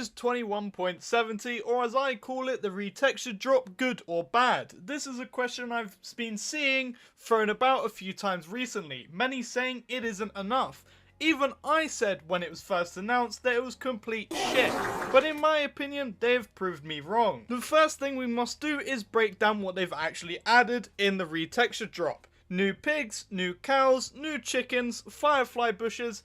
Is 21.70, or as I call it, the retexture drop, good or bad? This is a question I've been seeing thrown about a few times recently, many saying it isn't enough. Even I said when it was first announced that it was complete shit, but in my opinion, they've proved me wrong. The first thing we must do is break down what they've actually added in the retexture drop. New pigs, new cows, new chickens, firefly bushes,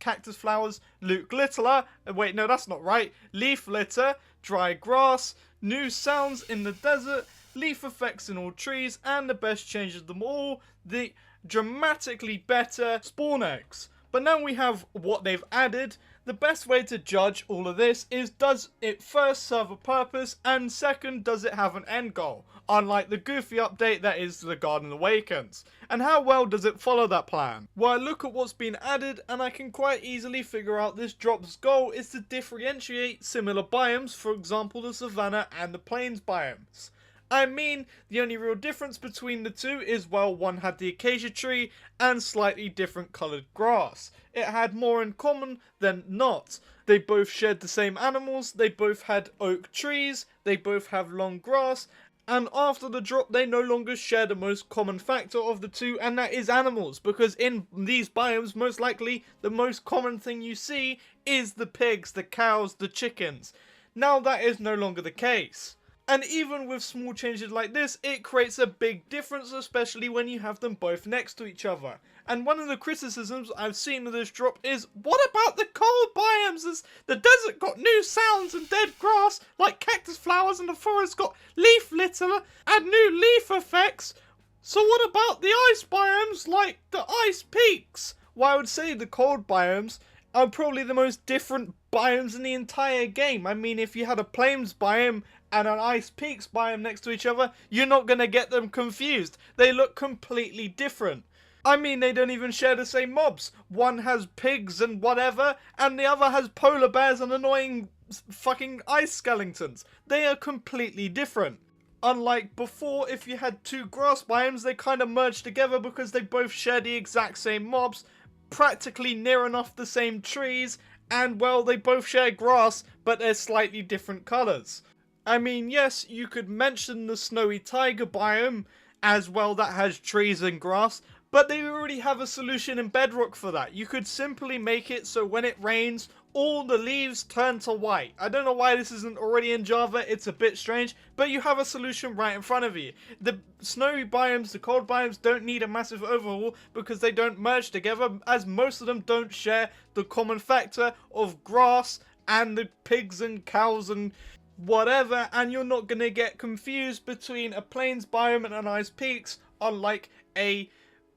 cactus flowers, loot glitter, wait no that's not right, leaf litter, dry grass, new sounds in the desert, leaf effects in all trees, and the best change of them all, the dramatically better spawn eggs. But now we have what they've added. The best way to judge all of this is, does it first serve a purpose, and second, does it have an end goal? Unlike the goofy update that is the Garden Awakens. And how well does it follow that plan? Well, I look at what's been added and I can quite easily figure out this drop's goal is to differentiate similar biomes, for example the savanna and the plains biomes. I mean, the only real difference between the two is, well, one had the acacia tree and slightly different coloured grass. It had more in common than not. They both shared the same animals, they both had oak trees, they both have long grass, and after the drop they no longer share the most common factor of the two, and that is animals, because in these biomes most likely the most common thing you see is the pigs, the cows, the chickens. Now that is no longer the case. And even with small changes like this, it creates a big difference, especially when you have them both next to each other. And one of the criticisms I've seen of this drop is, what about the cold biomes? The desert got new sounds and dead grass, like cactus flowers, and the forest got leaf litter and new leaf effects. So what about the ice biomes, like the ice peaks? Well, I would say the cold biomes are probably the most different biomes in the entire game. I mean, if you had a plains biome and an ice peaks biome next to each other, you're not going to get them confused. They look completely different. I mean, they don't even share the same mobs. One has pigs and whatever, and the other has polar bears and annoying fucking ice skeletons. They are completely different. Unlike before, if you had two grass biomes, they kind of merged together because they both share the exact same mobs, practically near enough the same trees, and well, they both share grass, but they're slightly different colours. I mean, yes, you could mention the snowy taiga biome as well, that has trees and grass, but they already have a solution in Bedrock for that. You could simply make it so when it rains, all the leaves turn to white. I don't know why this isn't already in Java, it's a bit strange, but you have a solution right in front of you. The snowy biomes, the cold biomes don't need a massive overhaul because they don't merge together, as most of them don't share the common factor of grass and the pigs and cows and whatever, and you're not going to get confused between a plains biome and an ice peaks, unlike a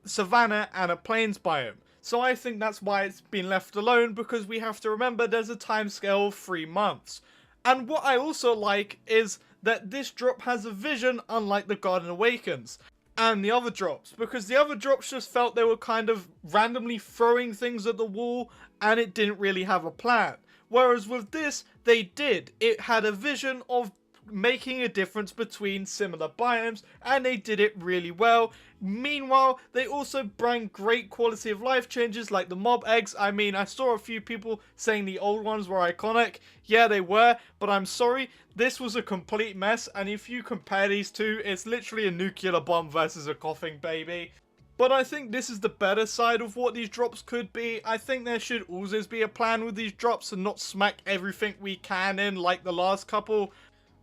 savanna and a plains biome. So I think that's why it's been left alone, because we have to remember there's a time scale of 3 months. And what I also like is that this drop has a vision, unlike the Garden Awakens and the other drops, because the other drops just felt they were kind of randomly throwing things at the wall and it didn't really have a plan. Whereas with this, they did. It had a vision of making a difference between similar biomes, and they did it really well. Meanwhile, they also bring great quality of life changes like the mob eggs. I mean, I saw a few people saying the old ones were iconic. Yeah, they were, but I'm sorry, this was a complete mess, and if you compare these two, it's literally a nuclear bomb versus a coughing baby. But I think this is the better side of what these drops could be. I think there should always be a plan with these drops and not smack everything we can in like the last couple.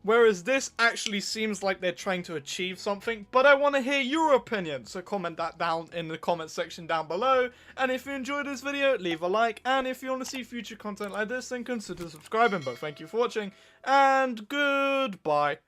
Whereas this actually seems like they're trying to achieve something, but I want to hear your opinion, so comment that down in the comment section down below. And if you enjoyed this video, leave a like, and if you want to see future content like this, then consider subscribing. But thank you for watching, and goodbye.